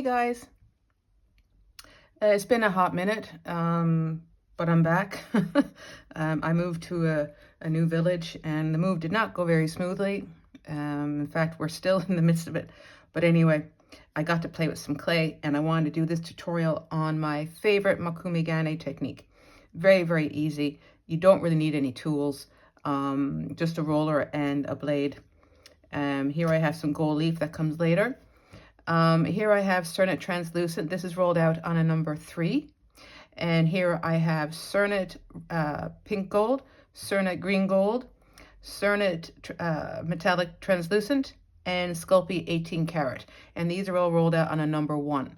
Hey guys, it's been a hot minute, but I'm back. I moved to a new village and the move did not go very smoothly. In fact, we're still in the midst of it. But anyway, I got to play with some clay and I wanted to do this tutorial on my favorite Mokume Gane technique. Very, very easy. You don't really need any tools, just a roller and a blade. Here I have some gold leaf that comes later. Here I have Cernit Translucent. This is rolled out on a number 3. And here I have Cernit Pink Gold, Cernit Green Gold, Cernit Metallic Translucent, and Sculpey 18 Karat. And these are all rolled out on a number 1.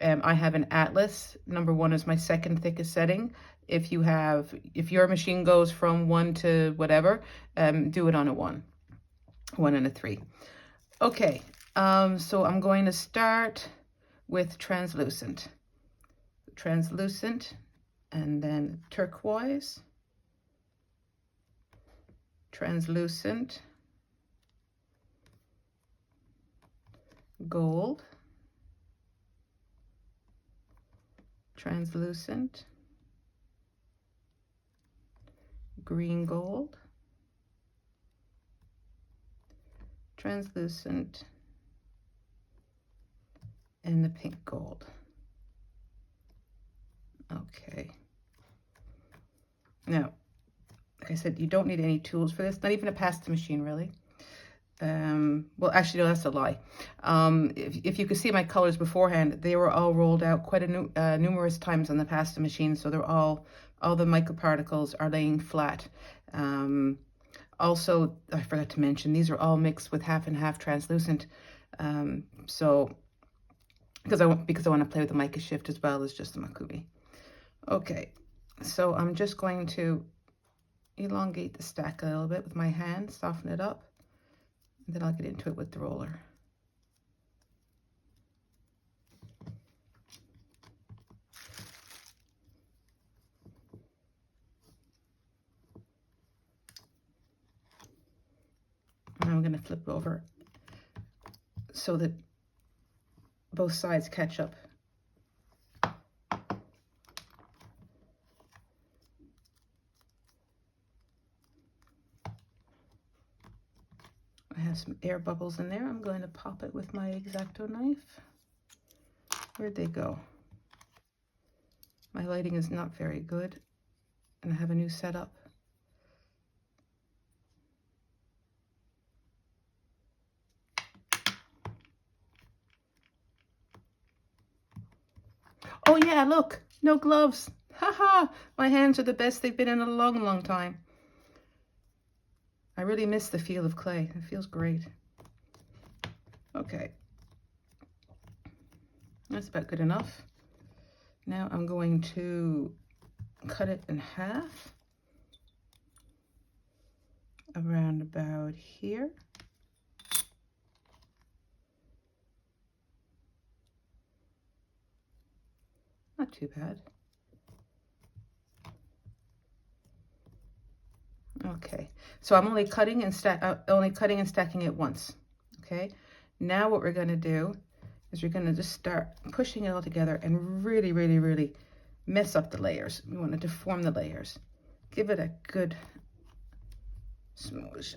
I have an Atlas. Number 1 is my second thickest setting. If your machine goes from 1 to whatever, do it on a 1 and a 3. Okay. So I'm going to start with translucent, and then turquoise, translucent, gold, translucent, green gold, translucent, and the pink gold. Okay. Now, like I said, you don't need any tools for this, not even a pasta machine, really. Well, actually, no, that's a lie. If you could see my colors beforehand, they were all rolled out quite a numerous times on the pasta machine, so they're all the mica particles are laying flat. Also, I forgot to mention, these are all mixed with half and half translucent. Because I want to play with the mica shift as well as just the Mokume. Okay, so I'm just going to elongate the stack a little bit with my hand, soften it up, and then I'll get into it with the roller. And I'm going to flip over so that both sides catch up. I have some air bubbles in there. I'm going to pop it with my X-Acto knife. Where'd they go? My lighting is not very good, and I have a new setup. Oh yeah, look, no gloves. Haha, my hands are the best they've been in a long, long time. I really miss the feel of clay. It feels great. Okay. That's about good enough. Now I'm going to cut it in half. Around about here. Not too bad. Okay, so I'm only cutting and stacking it once. Okay, now what we're going to do is we're going to just start pushing it all together and really, really, really mess up the layers. We want to deform the layers. Give it a good smoosh.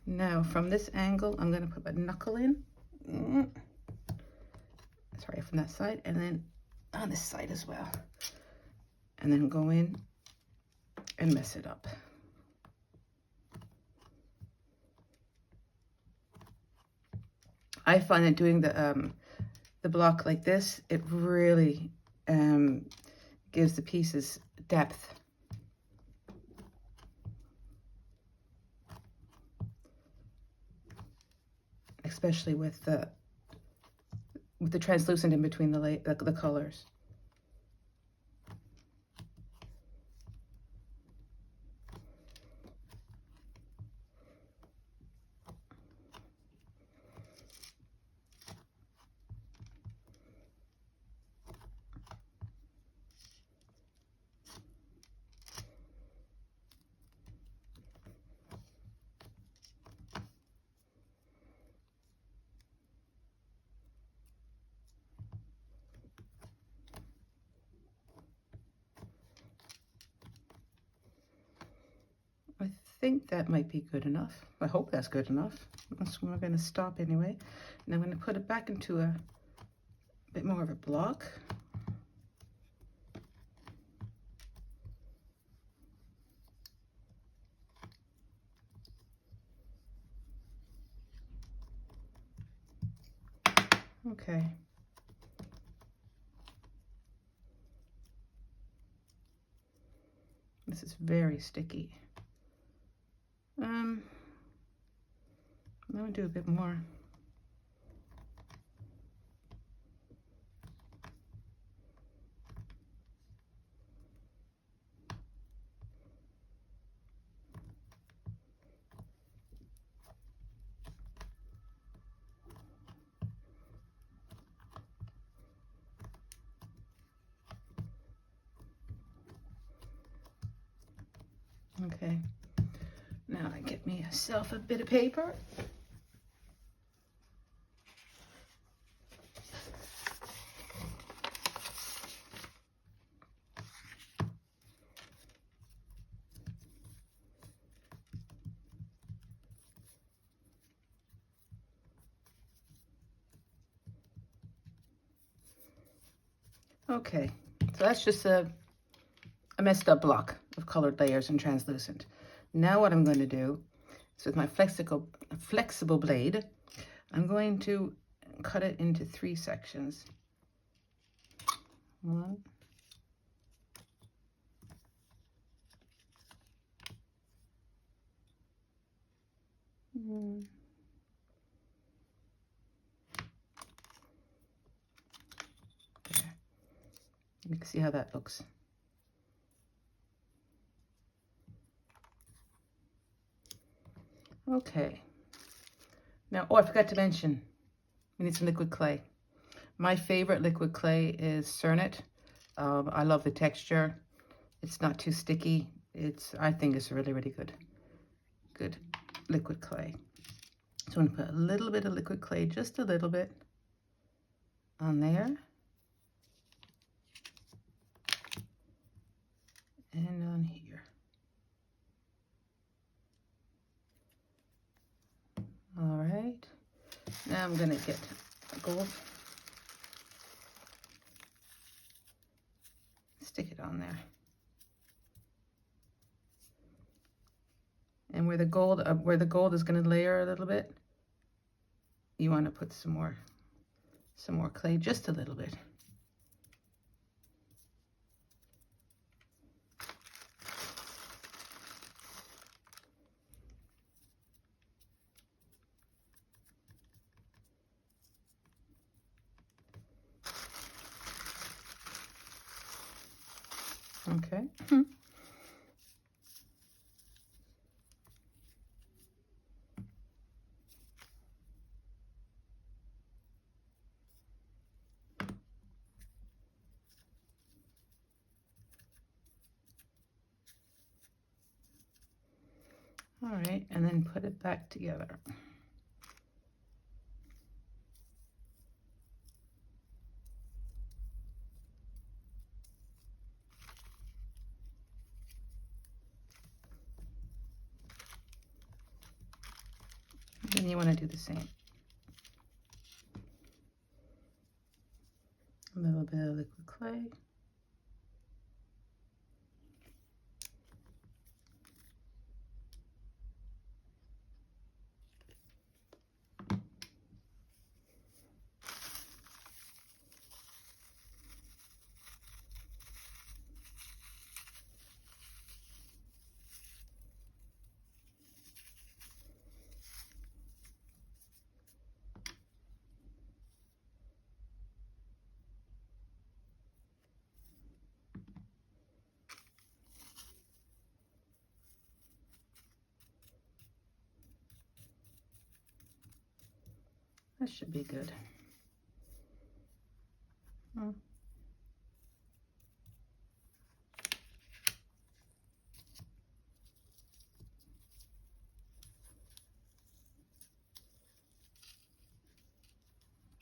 Now from this angle, I'm going to put my knuckle in. Sorry, from that side, and then on this side as well. And then go in and mess it up. I find that doing the block like this, it really gives the pieces depth. Especially with the translucent in between the colors. think that might be good enough. I hope that's good enough. That's where we're going to stop anyway. And I'm going to put it back into a bit more of a block. Okay. This is very sticky. I'm going to do a bit more. Okay, now I get myself a bit of paper. Okay, so that's just a messed up block of colored layers and translucent. Now what I'm going to do is with my flexible blade, I'm going to cut it into 3 sections. 1, 1. There. You can see how that looks. Okay. Now, oh, I forgot to mention, we need some liquid clay. My favorite liquid clay is Cernit. I love the texture. It's not too sticky. I think it's really, really good liquid clay. So I'm going to put a little bit of liquid clay, just a little bit, on there. And on here. All right. Now I'm going to get gold. Stick it on there. And where the gold is going to layer a little bit, you want to put some more clay, just a little bit. Okay. All right, and then put it back together. And you want to do the same. A little bit of liquid clay. That should be good.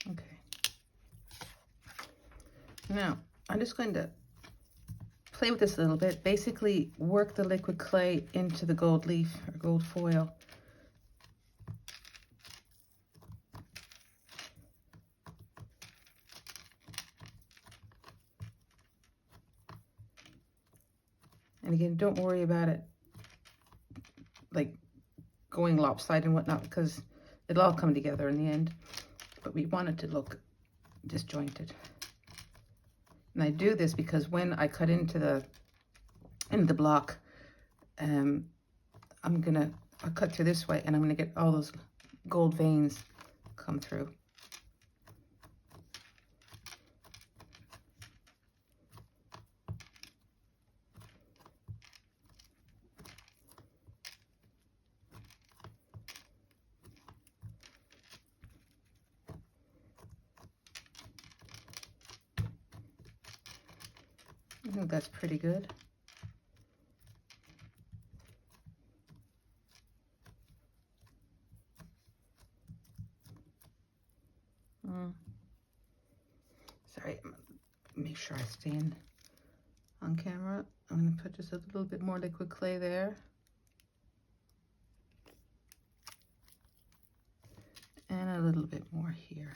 Okay. Now, I'm just going to play with this a little bit. Basically, work the liquid clay into the gold leaf or gold foil. And again, don't worry about it like going lopsided and whatnot, because it'll all come together in the end. But we want it to look disjointed. And I do this because when I cut into the block, I'll cut through this way, and I'm gonna get all those gold veins come through. I think that's pretty good. Sorry, make sure I stay on camera. I'm going to put just a little bit more liquid clay there. And a little bit more here.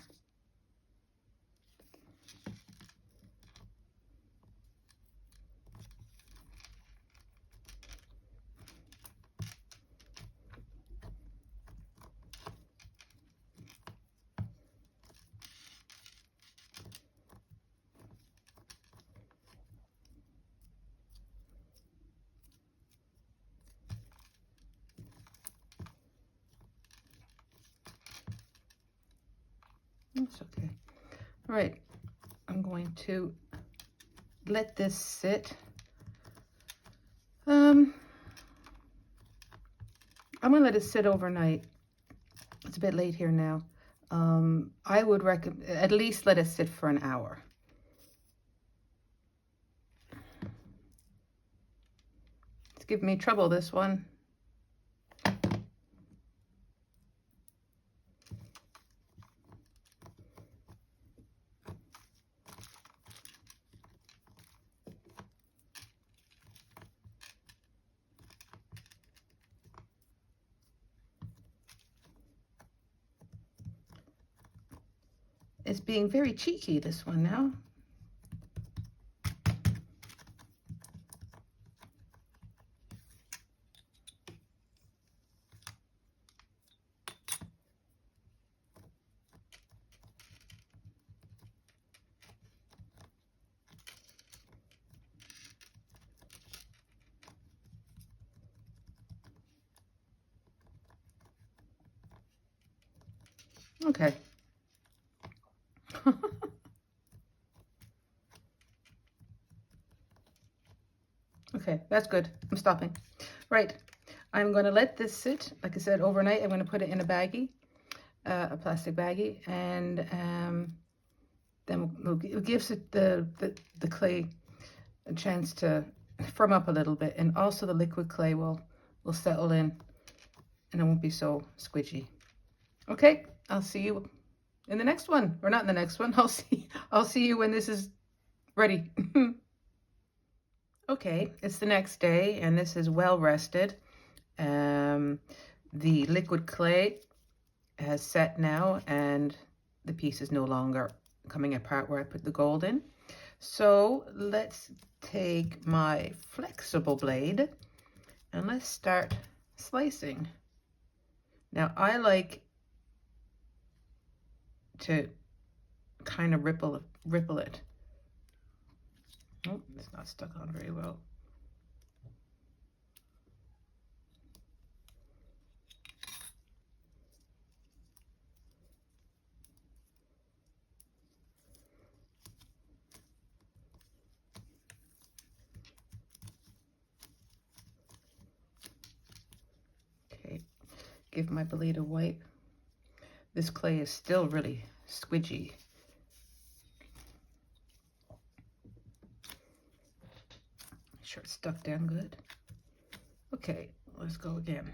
That's okay. All right, I'm going to let this sit. I'm gonna let it sit overnight. It's a bit late here now. I would recommend at least let it sit for an hour. It's giving me trouble, this one. It's being very cheeky, this one now. Okay. Okay, that's good. I'm stopping. Right, I'm going to let this sit, like I said, overnight. I'm going to put it in a baggie, a plastic baggie, and then it gives it the clay a chance to firm up a little bit, and also the liquid clay will settle in, and it won't be so squidgy. Okay, I'll see you in the next one, or not in the next one. I'll see you when this is ready. Okay, it's the next day, and this is well rested. The liquid clay has set now, and the piece is no longer coming apart where I put the gold in. So let's take my flexible blade and let's start slicing. Now I like to kind of ripple it. Oh, it's not stuck on very well. Okay, give my blade a wipe. This clay is still really squidgy. Make sure it's stuck down good. Okay, let's go again.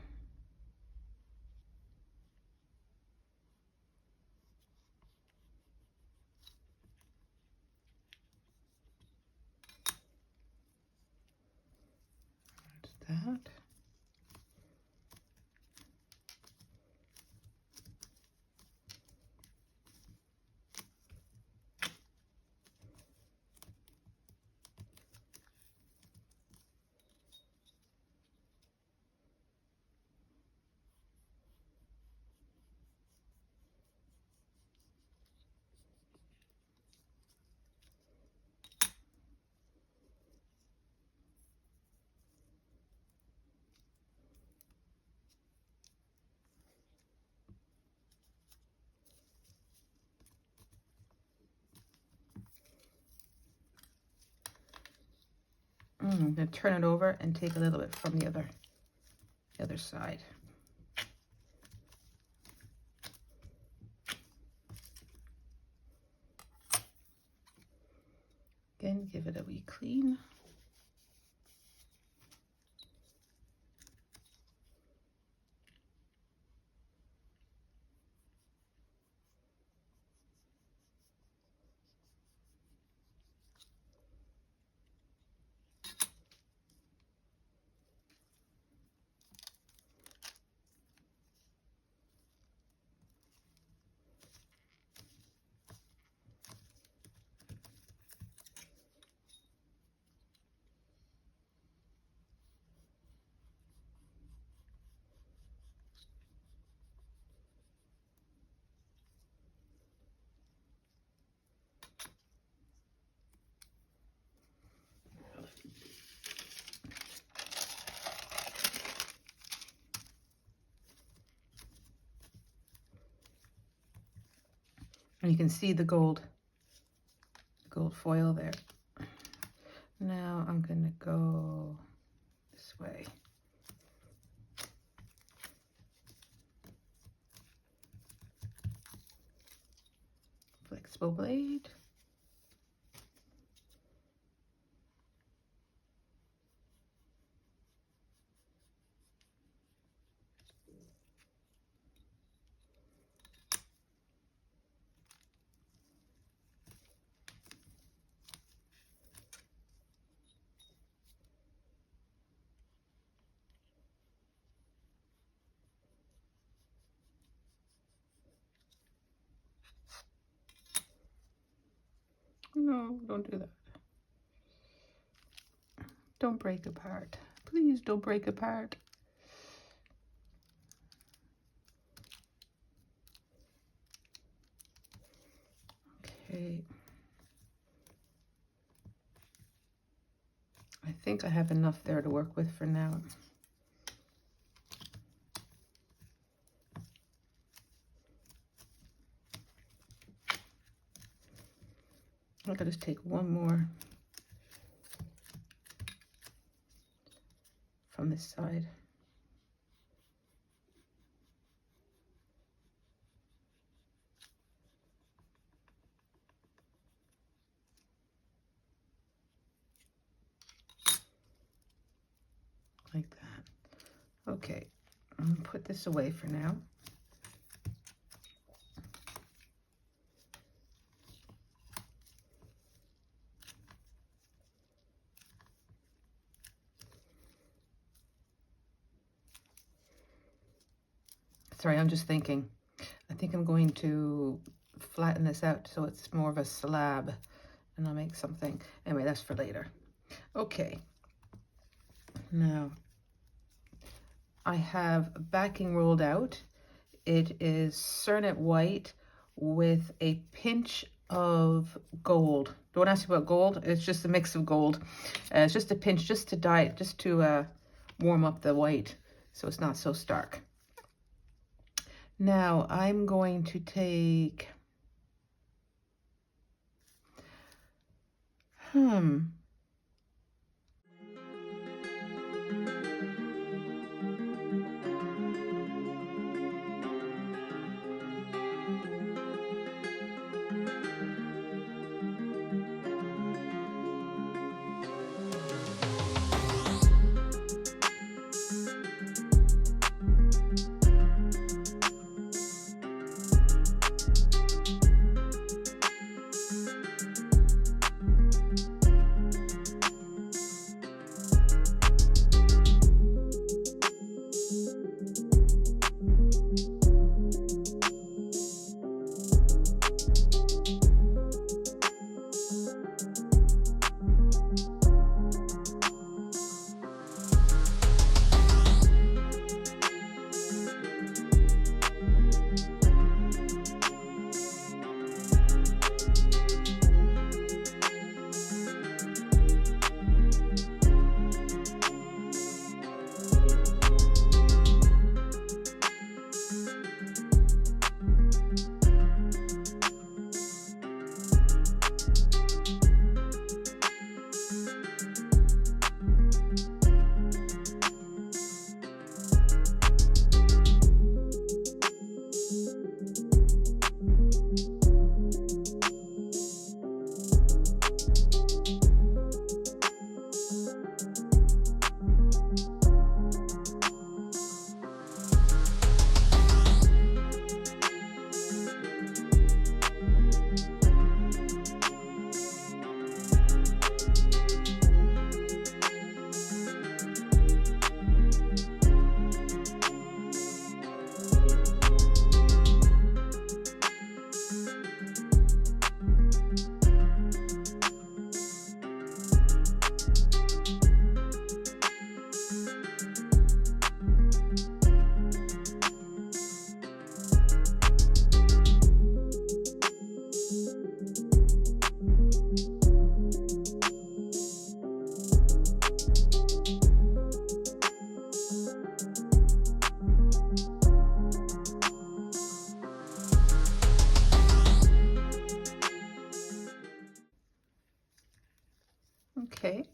that. I'm going to turn it over and take a little bit from the other side. Again, give it a wee clean. And you can see the gold foil there. Now I'm going to go this way. Flexible blade. No, don't do that. Don't break apart. Please don't break apart. Okay. I think I have enough there to work with for now. I could just take one more from this side. Like that. Okay, I'm gonna put this away for now. Sorry, I'm just thinking. I think I'm going to flatten this out so it's more of a slab, and I'll make something. Anyway, that's for later. Okay. Now, I have backing rolled out. It is Cernit white with a pinch of gold. Don't ask me about gold. It's just a mix of gold. It's just a pinch, just to dye it, just to warm up the white so it's not so stark. Now I'm going to take, Okay,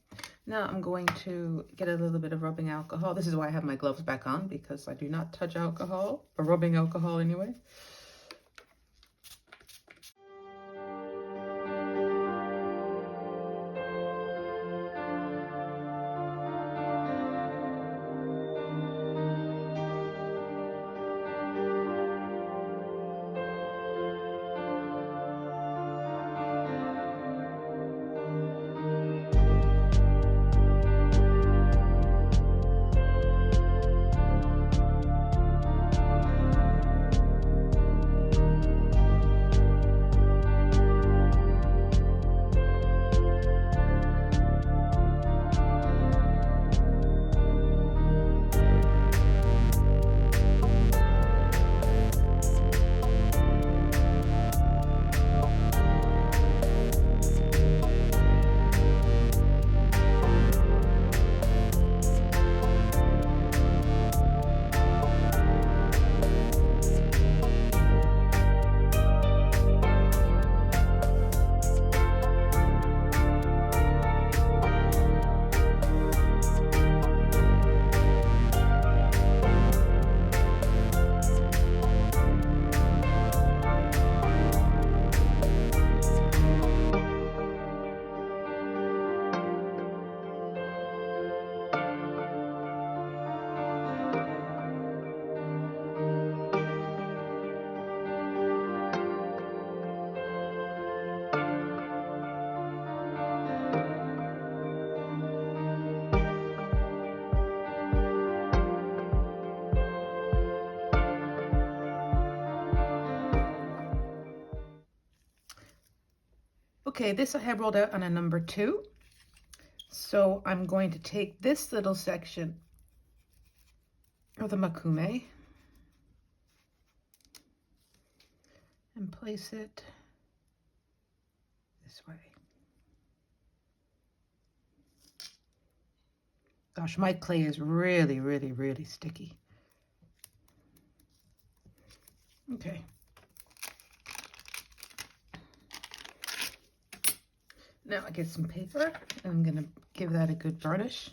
now I'm going to get a little bit of rubbing alcohol. This is why I have my gloves back on, because I do not touch alcohol, or rubbing alcohol anyway. Okay, this I have rolled out on a number 2. So I'm going to take this little section of the Mokume and place it this way. Gosh, my clay is really, really, really sticky. Okay. Now I get some paper and I'm going to give that a good burnish.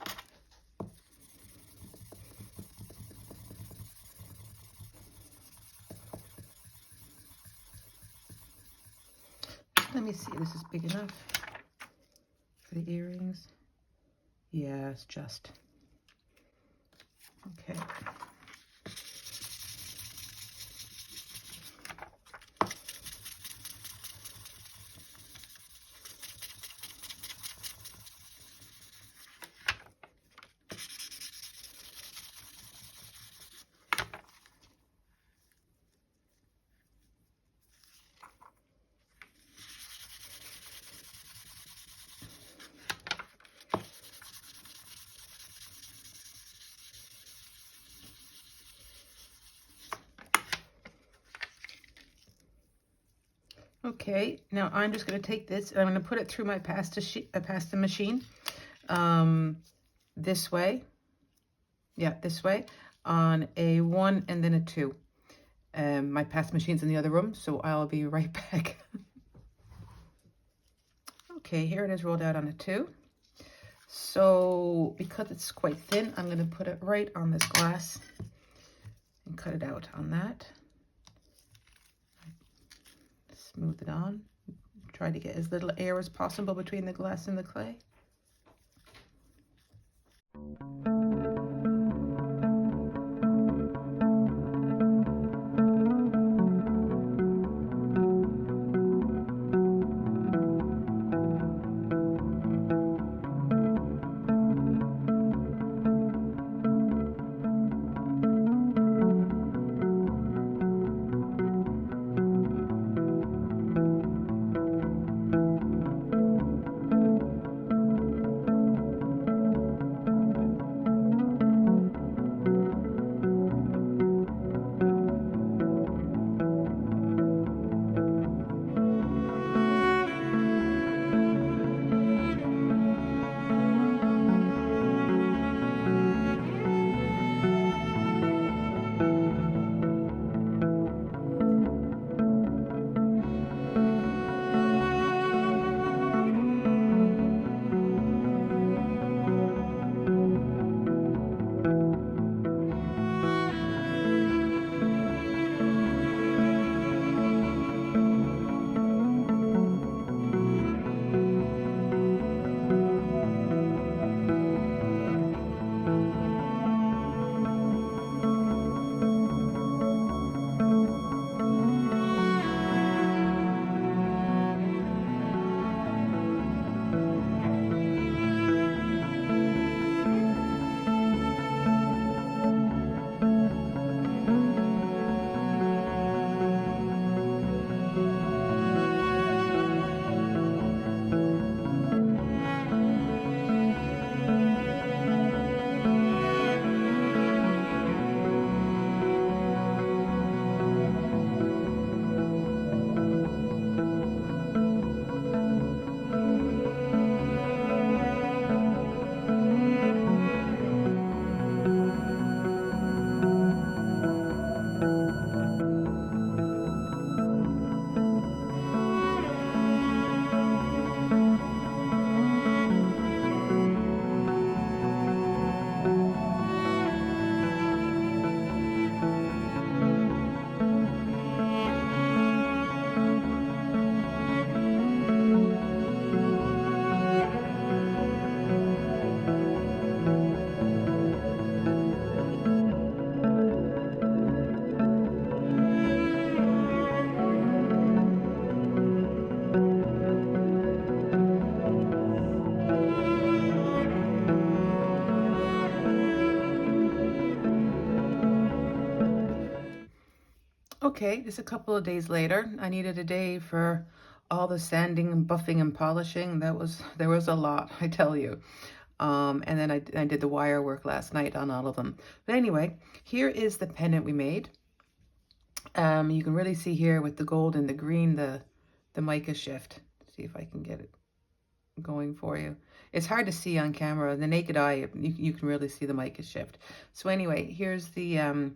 Let me see, this is big enough for the earrings. Yeah, it's just. Okay. Okay, now I'm just going to take this and I'm going to put it through my pasta machine this way. Yeah, this way on a 1 and then a 2. My pasta machine's in the other room, so I'll be right back. Okay, here it is rolled out on a 2. So because it's quite thin, I'm going to put it right on this glass and cut it out on that. Smooth it on. Try to get as little air as possible between the glass and the clay. Okay, just a couple of days later. I needed a day for all the sanding and buffing and polishing. There was a lot, I tell you. And then I did the wire work last night on all of them. But anyway, here is the pendant we made. You can really see here with the gold and the green, the mica shift. Let's see if I can get it going for you. It's hard to see on camera. The naked eye, you can really see the mica shift. So anyway, here's the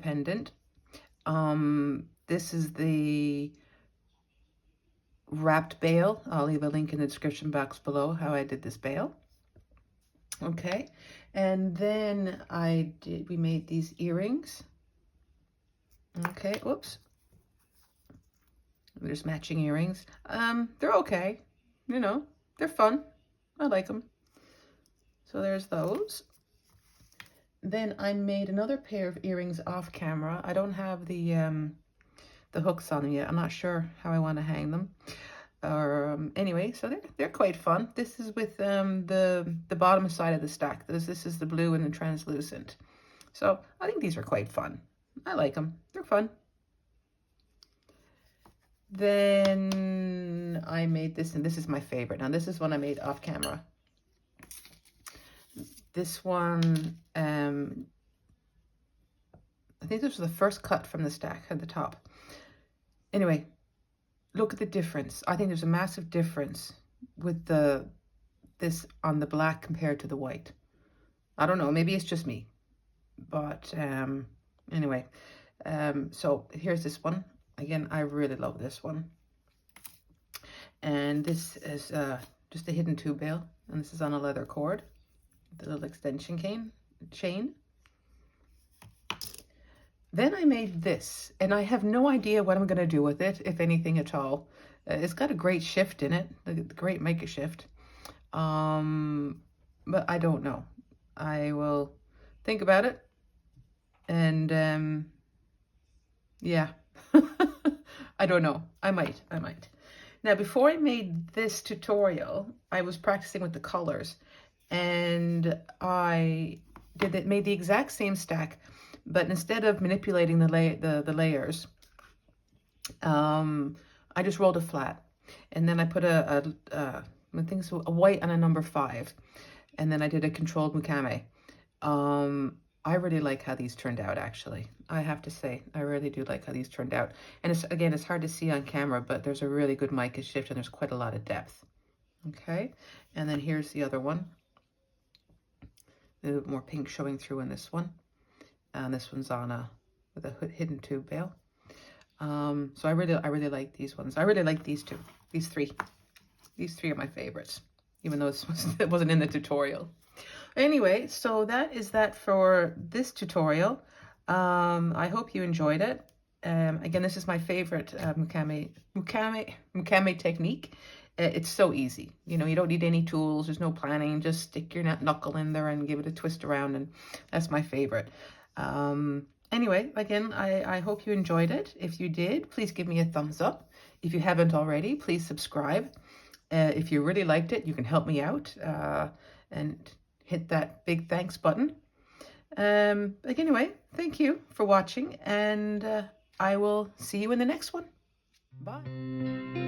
pendant. This is the wrapped bail. I'll leave a link in the description box below how I did this bail. Okay, and then we made these earrings. Okay, whoops. There's matching earrings. They're okay. You know, they're fun. I like them. So there's those. Then I made another pair of earrings off camera. I don't have the hooks on them yet. I'm not sure how I want to hang them. Anyway, so they're quite fun. This is with the bottom side of the stack. This is the blue and the translucent. So I think these are quite fun. I like them. They're fun. Then I made this, and this is my favorite. Now this is one I made off camera. This one, I think this was the first cut from the stack at the top. Anyway, look at the difference. I think there's a massive difference with this on the black compared to the white. I don't know, maybe it's just me. But anyway, so here's this one. Again, I really love this one. And this is just a hidden tube bail, and this is on a leather cord, the little extension chain. Then I made this, and I have no idea what I'm going to do with it, if anything at all. It's got a great shift in it, the great mica shift. But I don't know. I will think about it. And yeah, I don't know. I might. Now, before I made this tutorial, I was practicing with the colors, and I made the exact same stack, but instead of manipulating the layers, I just rolled it flat, and then I put I think so, a white and a number 5, and then I did a controlled Mokume. I really like how these turned out, actually. I have to say, I really do like how these turned out. And it's hard to see on camera, but there's a really good mica shift, and there's quite a lot of depth. Okay, and then here's the other one. A little more pink showing through in this one. And this one's on with a hidden tube bail. So I really like these ones. I really like these two, these three. These three are my favorites, even though it wasn't in the tutorial. Anyway, so that is that for this tutorial. I hope you enjoyed it. Again, this is my favorite Mokume technique. It's so easy. You know, you don't need any tools. There's no planning. Just stick your knuckle in there and give it a twist around, and that's my favorite. Anyway, again, I hope you enjoyed it. If you did, please give me a thumbs up. If you haven't already, please subscribe. If you really liked it, you can help me out and hit that big thanks button. Anyway, thank you for watching, and I will see you in the next one. Bye.